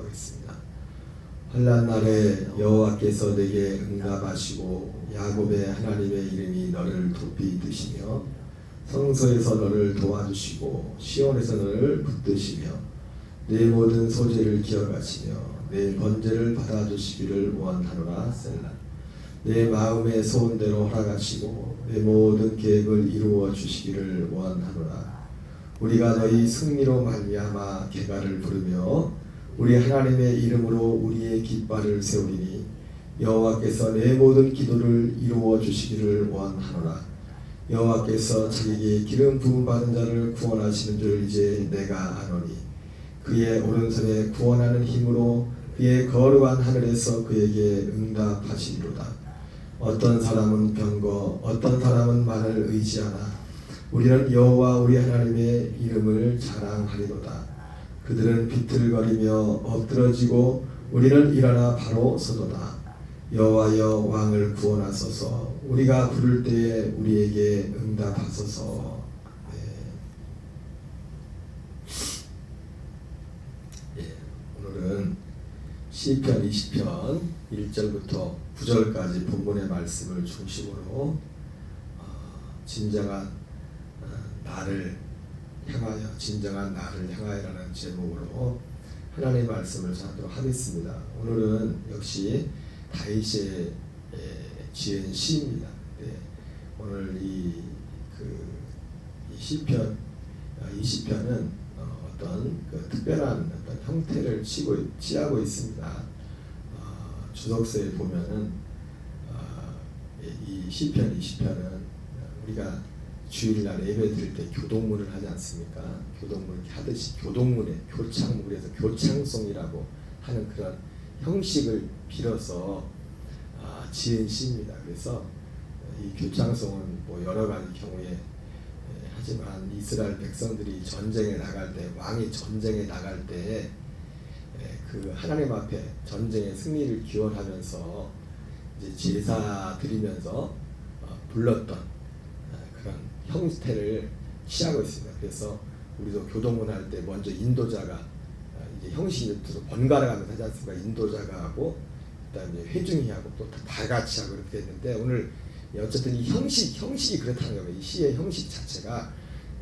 기도하겠습니다. 환난 날에 여호와께서 내게 응답하시고 야곱의 하나님의 이름이 너를 높이 드시며 성소에서 너를 도와주시고 시온에서 너를 붙드시며 내 모든 소재를 기억하시며 내 번제를 받아주시기를 원하노라. 셀라. 내 마음의 소원대로 허락하시고 내 모든 계획을 이루어 주시기를 원하노라. 우리가 너희 승리로 말미암아 개가를 부르며 우리 하나님의 이름으로 우리의 깃발을 세우리니 여호와께서 내 모든 기도를 이루어 주시기를 원하노라. 여호와께서 자기에게 기름 부음 받은 자를 구원하시는 줄 이제 내가 아노니 그의 오른손에 구원하는 힘으로 그의 거룩한 하늘에서 그에게 응답하시리로다. 어떤 사람은 병거 어떤 사람은 만을 의지하나 우리는 여호와 우리 하나님의 이름을 자랑하리로다. 그들은 비틀거리며 엎드러지고 우리는 일어나 바로 서도다. 여호와여 왕을 구원하소서. 우리가 부를 때에 우리에게 응답하소서. 오늘은 시편 20편 1절부터 9절까지 본문의 말씀을 중심으로 진정한 나를 향하여라는 제목으로 하나님의 말씀을 전하도록 하겠습니다. 오늘은 역시 다윗이 지은 시입니다. 오늘 이 시편 20편은 어떤 특별한 어떤 형태를 취하고 있습니다. 주석서에 보면은 이 시편 20편은 우리가 주일날 예배 드릴 때 교동문을 하지 않습니까? 교동문을 하듯이 교동문에 교창문에서 교창송이라고 하는 그런 형식을 빌어서 지은 시입니다. 그래서 이 교창송은 뭐 여러 가지 경우에 하지만 이스라엘 백성들이 전쟁에 나갈 때 왕이 전쟁에 나갈 때 그 하나님 앞에 전쟁의 승리를 기원하면서 이제 제사 드리면서 불렀던 그런 형태를 취하고 있습니다. 그래서 우리도 교동문 할 때 먼저 인도자가 이제 형식이 번갈아 가면서 하지 않습니까? 인도자가 하고 그다음에 회중이 하고 또 다 같이 하고 이렇게 됐는데 오늘 어쨌든 이 형식이 그렇다는 겁니다. 이 시의 형식 자체가.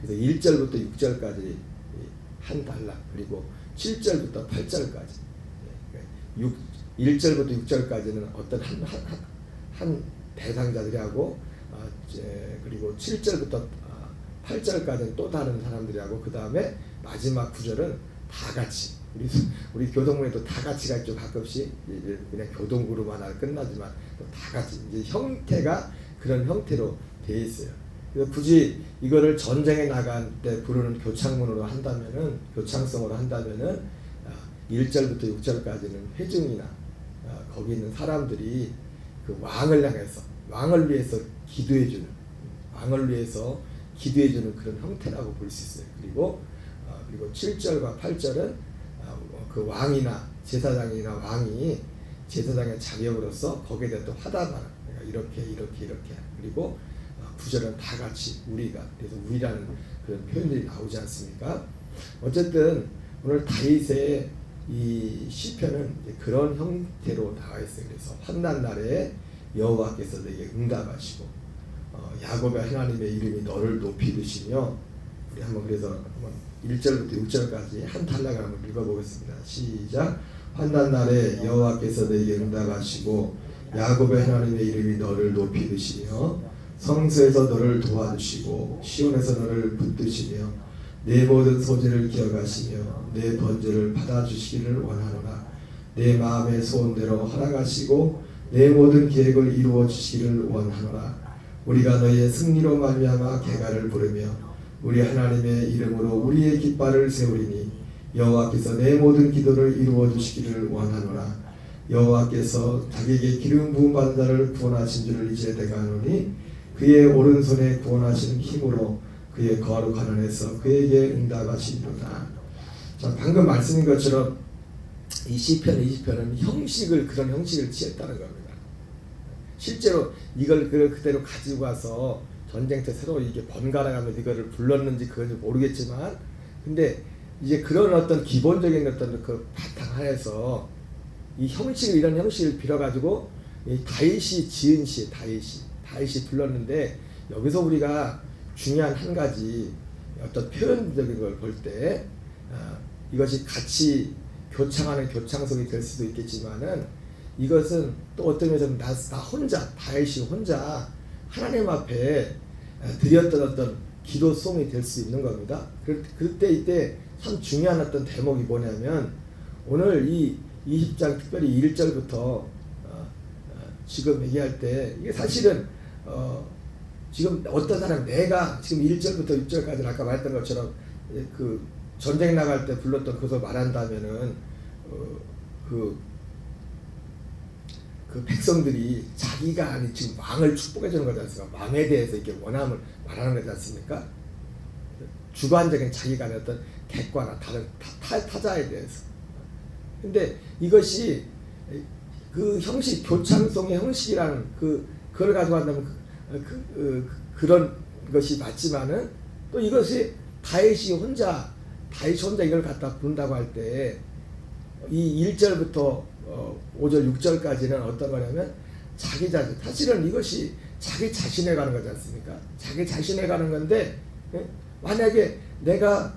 그래서 1절부터 6절까지 한 단락, 그리고 7절부터 8절까지 1절부터 6절까지는 어떤 한 대상자들이 하고 그리고 7절부터 8절까지는 또 다른 사람들이 하고 그 다음에 마지막 9절은 다 같이 우리 교동문에도 다 같이가 있죠. 가끔씩 그냥 교동그룹 하나 끝나지만 또 다 같이 이제 형태가 그런 형태로 되어 있어요. 그래서 굳이 이거를 전쟁에 나갈 때 부르는 교창문으로 한다면은 교창성으로 한다면은 1절부터 6절까지는 회중이나 거기 있는 사람들이 그 왕을 향해서 왕을 위해서 기도해주는 그런 형태라고 볼 수 있어요. 그리고 7절과 8절은 그 왕이나 제사장이나 왕이 제사장의 자격으로서 거기에 대한 또 화답하는 이렇게 그리고 9절은 다 같이 우리가 그래서 우리라는 그런 표현들이 나오지 않습니까? 어쨌든 오늘 다윗의 이 시편은 그런 형태로 나와 있어요. 그래서 환난 날에 여호와께서 내게 응답하시고 야곱의 하나님의 이름이 너를 높이 드시며 우리 한번 그래서 한번 1절부터 6절까지 한 단락을 한번 읽어보겠습니다. 시작. 환난 날에 여호와께서 내게 응답하시고 야곱의 하나님의 이름이 너를 높이 드시며 성소에서 너를 도와주시고 시온에서 너를 붙드시며 내 모든 소재를 기억하시며 내 번제를 받아주시기를 원하노라. 내 마음의 소원대로 허락하시고 내 모든 계획을 이루어 주시기를 원하노라. 우리가 너희의 승리로 말미암아 개가를 부르며 우리 하나님의 이름으로 우리의 깃발을 세우리니 여호와께서 내 모든 기도를 이루어 주시기를 원하노라. 여호와께서 자기에게 기름 부음 받은 자를 구원하신 줄을 이제 내가 아노니 그의 오른손에 구원하시는 힘으로 그의 거룩한 안에서 그에게 응답하시리로다. 자, 방금 말씀인 것처럼 이 시편 20편은 그런 형식을 취했다는 겁니다. 실제로 이걸 그대로 가지고 와서 전쟁 때 새로 이게 번갈아가면서 이거를 불렀는지 그건지 모르겠지만 근데 이제 그런 어떤 기본적인 어떤 그 바탕 하에서 이 형식을 이런 형식을 빌어가지고 이 다윗이 지은 시 다윗이 불렀는데 여기서 우리가 중요한 한 가지 어떤 표현적인 걸 볼 때 이것이 같이 교창하는 교창성이 될 수도 있겠지만은 이것은 또 어떤 면에서는 나 혼자 다윗이 혼자 하나님 앞에 드렸던 어떤 기도송이 될 수 있는 겁니다. 그때 이때 참 중요한 어떤 대목이 뭐냐면 오늘 이 20장 특별히 1절부터 지금 얘기할 때 이게 사실은 지금 어떤 사람 내가 지금 1절부터 6절까지 아까 말했던 것처럼 그 전쟁 나갈 때 불렀던 그것을 말한다면은 그 백성들이 자기가 아닌 지금 왕을 축복해 주는 거지 않습니까? 왕에 대해서 이렇게 원함을 말하는 거지 않습니까? 주관적인 자기가 아닌 어떤 객관화 다른 타자에 대해서. 근데 이것이 그 형식 교창성의 형식이라는 그걸 가지고 한다면 그런 것이 맞지만은 또 이것이 다윗이 혼자 이걸 갖다 부른다고 할 때 이 1절부터 5절 6절까지는 어떤 거냐면 자기 자신 사실은 이것이 자기 자신에 가는 거지 않습니까? 자기 자신에 가는 건데 만약에 내가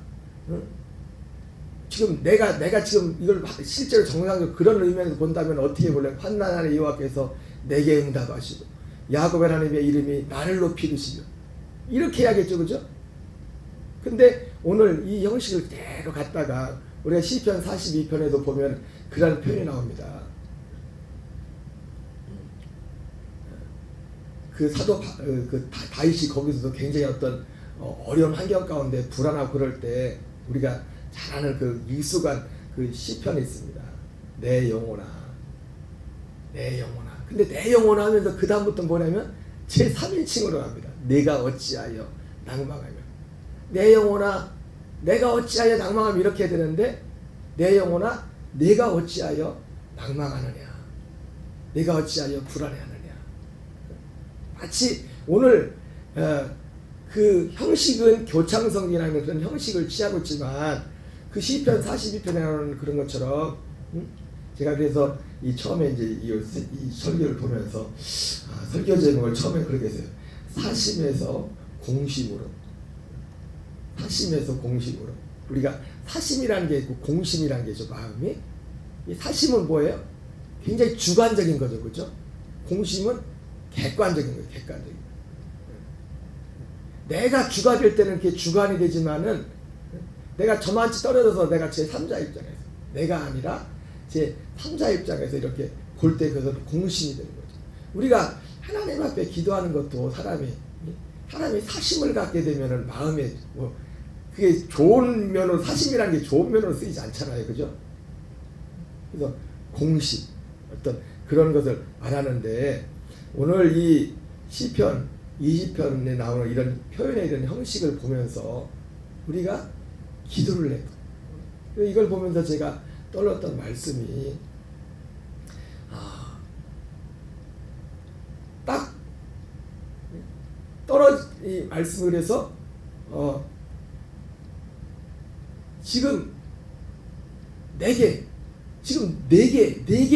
지금 내가 지금 이걸 실제로 정상적으로 그런 의미에서 본다면 어떻게 볼래? 환난하는 여호와께서 내게 응답하시고 야곱의 하나님의 이름이 나를 높이 드시며 이렇게 해야겠죠, 그죠? 근데 오늘 이 형식을 그대로 갖다가 우리가 시편 42편에도 보면 그런 표현이 나옵니다. 그 사도 다윗이 거기서도 굉장히 어떤 어려운 환경 가운데 불안하고 그럴 때 우리가 잘 아는 그 익숙한 그 시편이 있습니다. 내 영혼아. 근데 내 영혼아 하면서 그 다음부터 뭐냐면 제 3인칭으로 합니다. 내가 어찌하여 낭망하며. 내 영혼아 내가 어찌하여 낭망하며 이렇게 해야 되는데 내 영혼아 내가 어찌하여 낭망하느냐. 내가 어찌하여 불안해하느냐. 마치 오늘 그 형식은 교창성이라는 그런 형식을 취하고 있지만 그 시편 42편에 나오는 그런 것처럼 제가 그래서 이 처음에 이제 이 설교를 보면서 설교 제목을 처음에 그렇게 했어요. 사심에서 공심으로. 우리가 사심이라는 게 있고 공심이라는 게 있죠. 마음이. 이 사심은 뭐예요? 굉장히 주관적인 거죠, 그죠? 공심은 객관적인 거예요. 객관적인. 내가 주가 될 때는 그게 주관이 되지만은 내가 저만치 떨어져서 내가 제 3자 입장에서 내가 아니라 제 3자 입장에서 이렇게 볼 때 그것은 공심이 되는 거죠. 우리가 하나님 앞에 기도하는 것도 사람이 사심을 갖게 되면은 마음에 그게 좋은 면으로 사심이라는 게 좋은 면으로 쓰이지 않잖아요, 그죠? 그래서 공심 어떤 그런 것을 말하는데 오늘 이 시편 20편에 나오는 이런 표현의 이런 형식을 보면서 우리가 기도를 해요. 이걸 보면서 제가 떠올랐던 말씀이 딱 이 말씀을 해서 지금 내게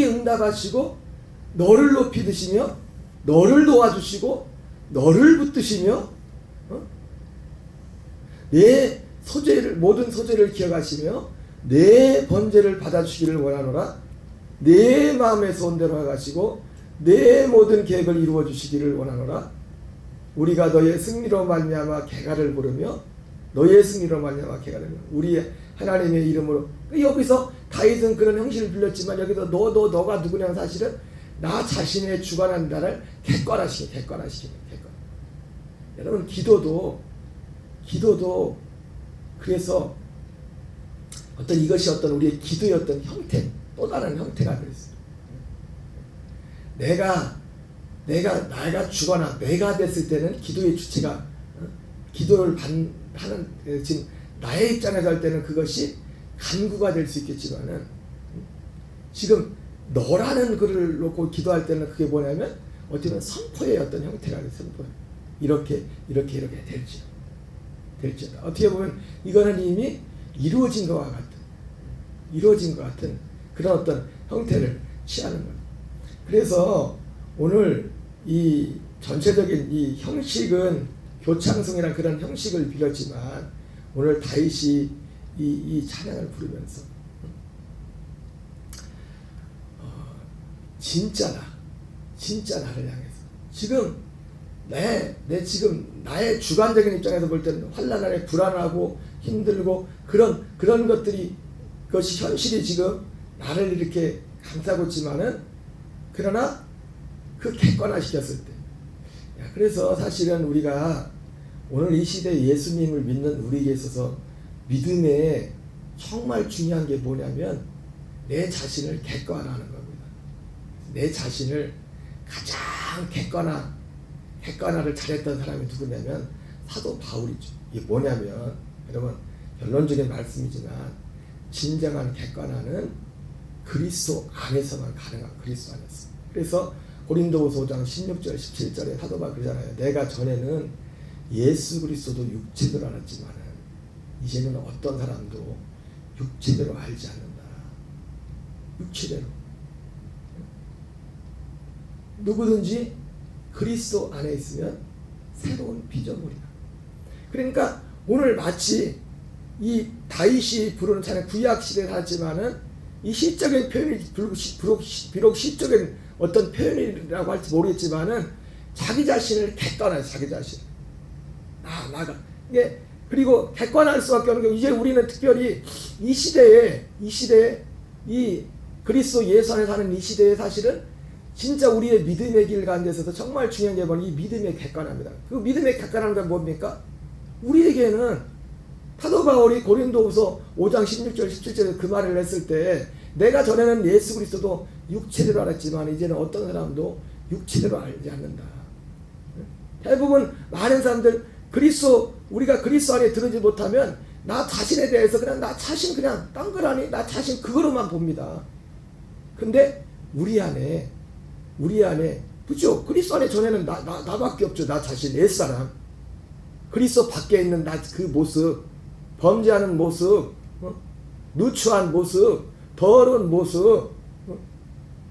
응답하시고 너를 높이 드시며 너를 도와주시고 너를 붙드시며 내 모든 소재를 기억하시며 내 번제를 받아주시기를 원하노라. 내 마음의 소원대로 하시고 내 모든 계획을 이루어 주시기를 원하노라. 우리가 너의 승리로 말미암아 개가를 부르며 너의 승리로 말미암아 개가를 부르며 우리 하나님의 이름으로. 여기서 다윗은 그런 형식을 빌렸지만 여기서 너가 누구냐는 사실은 나 자신의 주관한 나를 객관화시키는 객관. 여러분 기도도 그래서 이것이 우리의 기도의 어떤 형태, 또 다른 형태가 되었어요. 내가 주거나 내가 됐을 때는 기도의 주체가 기도를 하는 지금 나의 입장에서 할 때는 그것이 간구가 될 수 있겠지만은 지금 너라는 글을 놓고 기도할 때는 그게 뭐냐면 어떻게 보면 선포의 어떤 형태가 돼요. 선포. 이렇게 될지어다. 어떻게 보면 이거는 이미 이루어진 것과 같은 그런 어떤 형태를 취하는 거예요. 그래서 오늘 이 전체적인 이 형식은 교창성이라는 그런 형식을 빌었지만 오늘 다윗이 이 찬양을 부르면서 진짜 나를 향해서 지금 지금 나의 주관적인 입장에서 볼 때는 환난 안에 불안하고 힘들고 그런 것들이 그것이 현실이 지금 나를 이렇게 감싸고 있지만은 그러나 그 객관화시켰을 때 그래서 사실은 우리가 오늘 이 시대에 예수님을 믿는 우리에게 있어서 믿음에 정말 중요한 게 뭐냐면 내 자신을 객관화하는 겁니다. 내 자신을 가장 객관화를 잘했던 사람이 누구냐면 사도 바울이죠. 이게 뭐냐면 여러분 결론적인 말씀이지만 진정한 객관화는 그리스도 안에서만 가능한 그리스도 안에서. 그래서 고린도후서 5장 16절 17절에 사도 바울 그러잖아요. 내가 전에는 예수 그리스도도 육체대로 알았지만 이제는 어떤 사람도 육체대로 알지 않는다. 육체대로. 누구든지 그리스도 안에 있으면 새로운 피조물이다. 그러니까 오늘 마치 이 다윗이 부르는 찬양 구약 시대에 살았지만은 이 시적인 표현이 비록 시적인 어떤 표현이라고 할지 모르겠지만은 자기 자신을 객관화해 자기 자신. 나가 이게 그리고 객관할 수밖에 없는 게 이제 우리는 특별히 이 시대에 이 그리스도 예수 안에 사는 이 시대에 사실은 진짜 우리의 믿음의 길 가는 데서도 정말 중요한 게 뭐냐면 이 믿음의 객관합니다. 그 믿음의 객관한 건 뭡니까? 우리에게는 사도 바울이 고린도후서 5장 16절 17절에 그 말을 했을 때 내가 전에는 예수 그리스도도 육체대로 알았지만 이제는 어떤 사람도 육체대로 알지 않는다. 대부분 많은 사람들 우리가 그리스도 안에 들어지 못하면 나 자신에 대해서 그냥 나 자신 그냥 딴거라니 나 자신 그거로만 봅니다. 근데 우리 안에 그죠? 그리스도 안에 전에는 나밖에 없죠. 나 자신 옛사람 그리스도 밖에 있는 나 그 모습 범죄하는 모습 누추한 모습 더러운 모습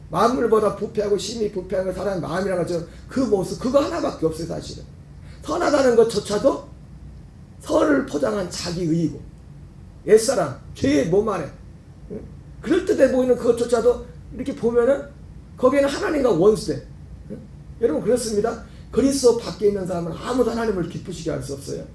만물보다 부패하고 심히 부패한 사람의 마음이라는 것처럼 그 모습 그거 하나밖에 없어요. 사실은 선하다는 것조차도 선을 포장한 자기의이고 옛사람 죄의 몸 안에 그럴듯해 보이는 그것조차도 이렇게 보면은 거기에는 하나님과 원수돼. 여러분 그렇습니다. 그리스도 밖에 있는 사람은 아무도 하나님을 기쁘시게 할 수 없어요.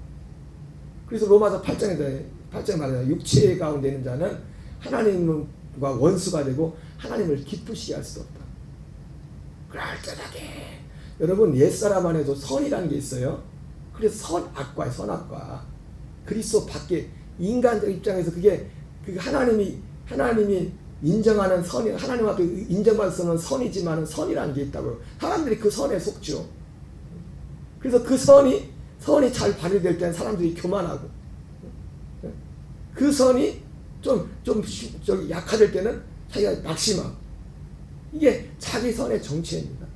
그래서 로마서 8장에 말해요. 육체 가운데 있는 자는 하나님과 원수가 되고 하나님을 기쁘시게 할 수 없다. 그럴듯하게 여러분 옛사람 안에도 선이라는 게 있어요. 그래서 선악과예요. 선악과. 그리스도 밖에 인간적 입장에서 그게 하나님이 인정하는 선이 하나님 앞에 인정받을 수 없는 선이지만 선이라는 게 있다고요. 사람들이 그 선에 속죠. 그래서 그 선이 잘 발휘될 때는 사람들이 교만하고 그 선이 좀 약화될 때는 자기가 낙심하고 이게 자기 선의 정체입니다.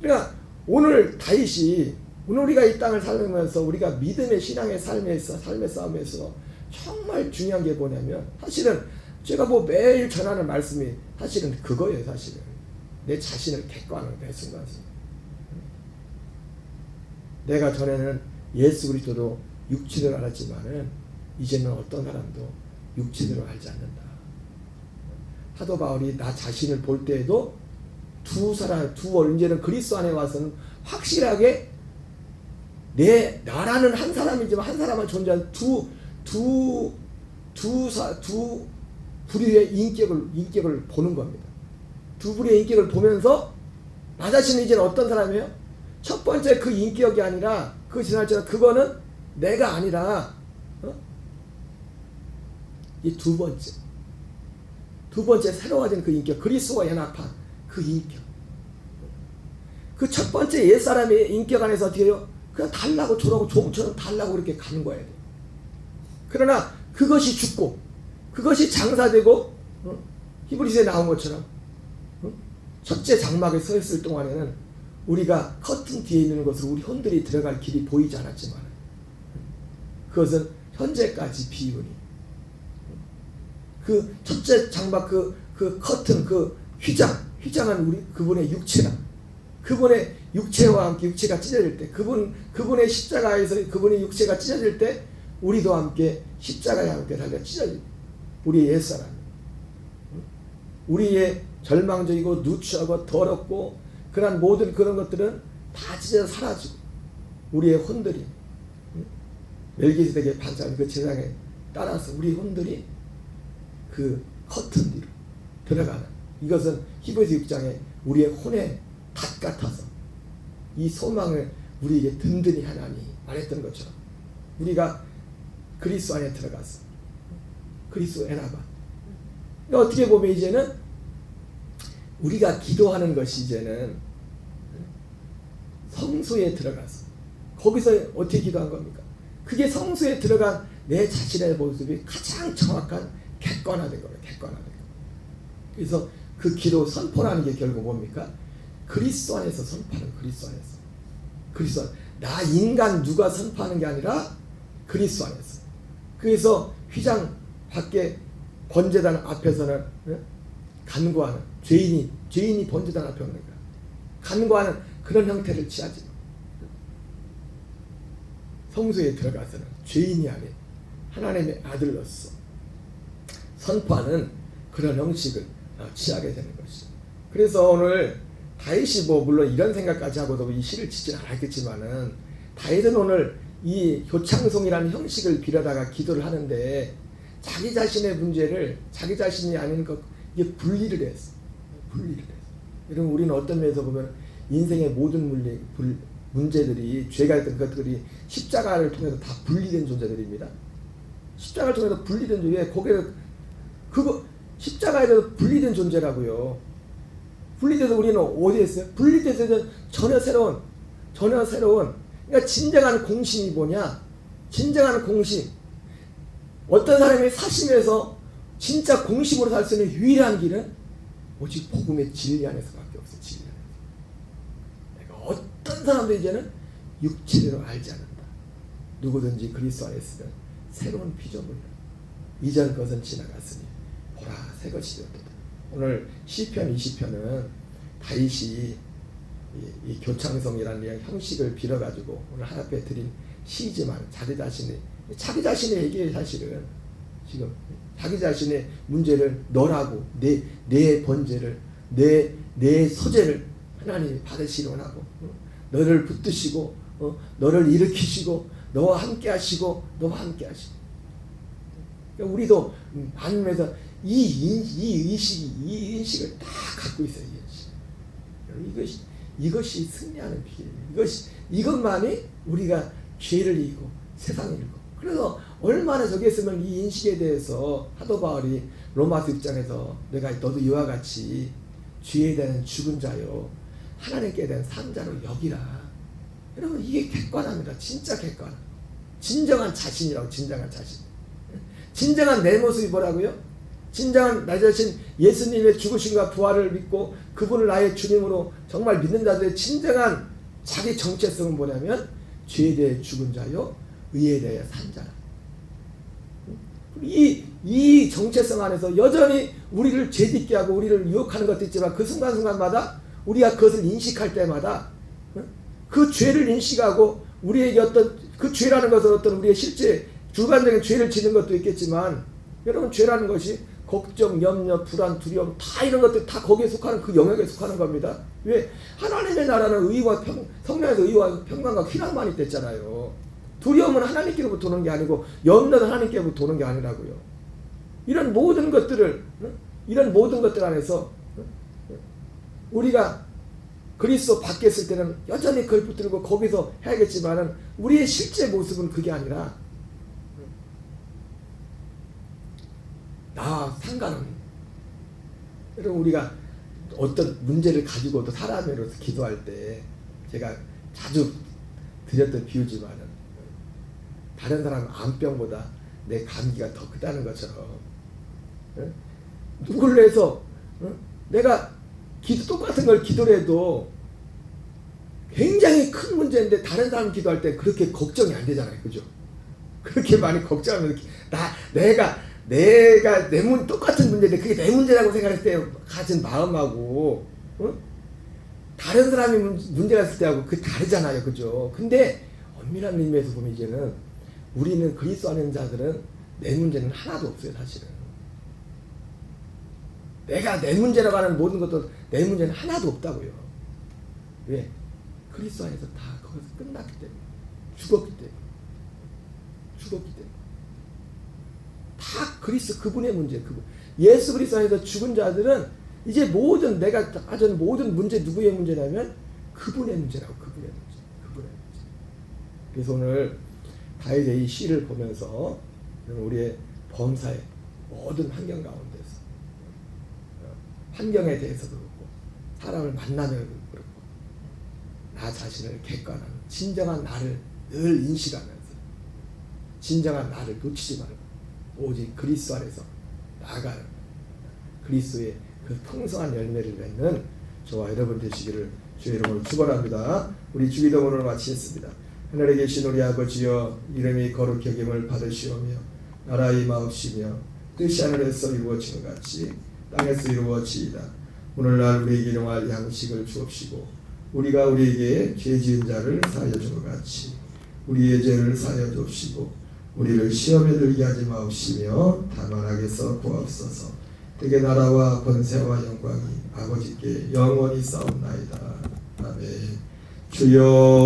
그러니까 오늘 다윗이 오늘 우리가 이 땅을 살면서 우리가 믿음의 신앙의 삶의 싸움에서 정말 중요한 게 뭐냐면 사실은 제가 매일 전하는 말씀이 사실은 그거예요. 사실은 내 자신을 객관화하는 내 순간 내가 전에는 예수 그리스도도 육체대로 알았지만은 이제는 어떤 사람도 육체대로 알지 않는다. 사도 바울이 나 자신을 볼 때에도 이제는 그리스도 안에 와서는 확실하게 나라는 한 사람이지만 한 사람만 존재하는 두 부류의 인격을 보는 겁니다. 두 부류의 인격을 보면서 나 자신은 이제는 어떤 사람이에요? 첫 번째 그 인격이 아니라 그 지날처럼 그거는 내가 아니라 이 두 번째 새로워진 그 인격 그리스도와 연합한 그 인격 그 첫 번째 옛사람의 인격 안에서 어떻게 해요? 그냥 달라고 저러고 종처럼 달라고 이렇게 가는 거예요. 그러나 그것이 죽고 그것이 장사되고 히브리서에 나온 것처럼 첫째 장막에 서 있을 동안에는 우리가 커튼 뒤에 있는 것으로 우리 혼들이 들어갈 길이 보이지 않았지만 그것은 현재까지 비운이. 그 첫째 장막 그 커튼 그 휘장은 우리 그분의 육체라. 그분의 육체와 함께 육체가 찢어질 때 그분의 십자가에서 그분의 육체가 찢어질 때 우리도 함께 십자가에 함께 달려 찢어질 우리의 옛사람, 우리의 절망적이고 누추하고 더럽고 그런 모든 그런 것들은 다 찢어 사라지고 우리의 혼들이 멜기세덱의 반찬 그 제사장에 따라서 우리 혼들이 그 커튼 뒤로 들어가는, 이것은 히브리서 6장에 우리의 혼의 닷 같아서 이 소망을 우리에게 든든히 하나니 말했던 것처럼 우리가 그리스도 안에 들어갔어. 그리스도 에나바. 어떻게 보면 이제는 우리가 기도하는 것이 이제는 성소에 들어가서 거기서 어떻게 기도한 겁니까? 그게 성소에 들어간 내 자신의 모습이 가장 정확한 객관화된 거예요. 객관화된 거. 그래서 그 기도 선포라는 게 결국 뭡니까? 그리스도 안에서 선포하는, 그리스도 안에서. 그리스도 안. 나 인간 누가 선포하는 게 아니라 그리스도 안에서. 그래서 휘장 밖에 번제단 앞에서는 간구하는 죄인이 번제단 앞에 오는 거야. 간구하는 그런 형태를 취하지. 성소에 들어가서는 죄인이 아닌 하나님의 아들로서 선포하는 그런 형식을 취하게 되는 것이죠. 그래서 오늘 다윗이 물론 이런 생각까지 하고도 이 시를 짓지는 않았겠지만은 다윗은 오늘 이 효창송이라는 형식을 빌어다가 기도를 하는데 자기 자신의 문제를 자기 자신이 아닌 것 이게 분리를 했어. 여러분 우리는 어떤 면에서 보면 인생의 모든 문제들이 죄가 있던 것들이 십자가를 통해서 다 분리된 존재들입니다. 십자가를 통해서 분리된 존재. 거기에 그거 십자가에 대해서 분리된 존재라고요. 분리돼서 우리는 어디에 있어요? 분리돼서 전혀 새로운. 그러니까 진정한 공신이 뭐냐? 진정한 공신. 어떤 사람이 사심에서 진짜 공심으로 살 수 있는 유일한 길은 오직 복음의 진리 안에서밖에 없어. 진리 안에서. 내가 어떤 사람도 이제는 육체대로 알지 않는다. 누구든지 그리스도 안에 있으면 새로운 피조물이다. 이전 것은 지나갔으니 보라 새 것이 되었다. 오늘 시편 20편은 다윗이 이 교창성이라는 형식을 빌어가지고 오늘 하나 앞에 드린 시지만 자기 자신에게 사실은 지금 자기 자신의 문제를 너라고 내 번제를 내 소재를 하나님이 받으시기 원하고 너를 붙드시고 너를 일으키시고 너와 함께 하시고 그러니까 우리도 하나님에서 이 인식을 다 갖고 있어요. 이 인식. 이것이 승리하는 비결입니다. 이것만이 우리가 죄를 이기고 세상을 이기고. 그래서 얼마나 저기 있으면 이 인식에 대해서 사도 바울이 로마서 6장에서 내가 너도 이와 같이 죄에 대한 죽은 자요 하나님께 대한 산자로 여기라. 여러분 이게 객관합니다. 진짜 객관. 진정한 자신이라고. 진정한 내 모습이 뭐라고요? 진정한 나 자신 예수님의 죽으심과 부활을 믿고 그분을 나의 주님으로 정말 믿는 자들의 진정한 자기 정체성은 뭐냐면 죄에 대해 죽은 자요 의에 대해 산 자라. 이 정체성 안에서 여전히 우리를 죄짓게 하고 우리를 유혹하는 것도 있지만 그 순간순간마다 우리가 그것을 인식할 때마다 그 죄를 인식하고 우리에게 어떤 그 죄라는 것은 어떤 우리의 실제 주관적인 죄를 지는 것도 있겠지만 여러분 죄라는 것이 걱정, 염려, 불안, 두려움 다 이런 것들 다 거기에 속하는 그 영역에 속하는 겁니다. 왜? 하나님의 나라는 의와 성령에서 의와 평강과 희락만 있댔잖아요. 두려움은 하나님께로부터 오는 게 아니고 염려는 하나님께로부터 오는 게 아니라고요. 이런 모든 것들 안에서 우리가 그리스도 밖에 있을 때는 여전히 그걸 붙들고 거기서 해야겠지만은 우리의 실제 모습은 그게 아니라 나와 상관없는. 여러분 우리가 어떤 문제를 가지고도 사람으로서 기도할 때 제가 자주 드렸던 비유지만은 다른 사람 암병보다 내 감기가 더 크다는 것처럼 누구를 해서 내가 똑같은 걸 기도를 해도 굉장히 큰 문제인데 다른 사람 기도할 때 그렇게 걱정이 안 되잖아요. 그죠? 그렇게 많이 걱정하면서 내가 내 똑같은 문제인데 그게 내 문제라고 생각할 때 가진 마음하고 다른 사람이 문제가 있을 때하고 그 다르잖아요, 그죠? 근데 엄밀한 의미에서 보면 이제는 우리는 그리스도 안에 있는 자들은 내 문제는 하나도 없어요, 사실은. 내가 내 문제라고 하는 모든 것도 내 문제는 하나도 없다고요. 왜? 그리스도 안에서 다 거기서 끝났기 때문에. 죽었기 때문에. 다 그리스도 그분의 문제, 그분. 예수 그리스도 안에서 죽은 자들은 이제 내가 가진 모든 문제 누구의 문제냐면 그분의 문제라고, 그분의 문제. 그래서 오늘 다윗의 이 시를 보면서 우리의 범사의 모든 환경 가운데서 환경에 대해서도 그렇고 사람을 만나면 그렇고 나 자신을 객관하는 진정한 나를 늘 인식하면서 진정한 나를 놓치지 말고 오직 그리스도 안에서 나아가는 그리스도의 그 풍성한 열매를 맺는 저와 여러분 되시기를 주의 이름으로 축원합니다. 우리 주기도문을 마치겠습니다. 하늘에 계신 우리 아버지여, 이름이 거룩히 여김을 받으시오며 나라 임하옵시며 뜻이 하늘에서 이루어지는 같이 땅에서 이루어지이다. 오늘날 우리에게 일용할 양식을 주옵시고 우리가 우리에게 죄 지은 자를 사하여 준 것 같이 우리의 죄를 사하여 주옵시고 우리를 시험에 들게 하지 마옵시며 다만 악에서 구하옵소서. 되게 나라와 권세와 영광이 아버지께 영원히 싸움나이다. 아멘. 주여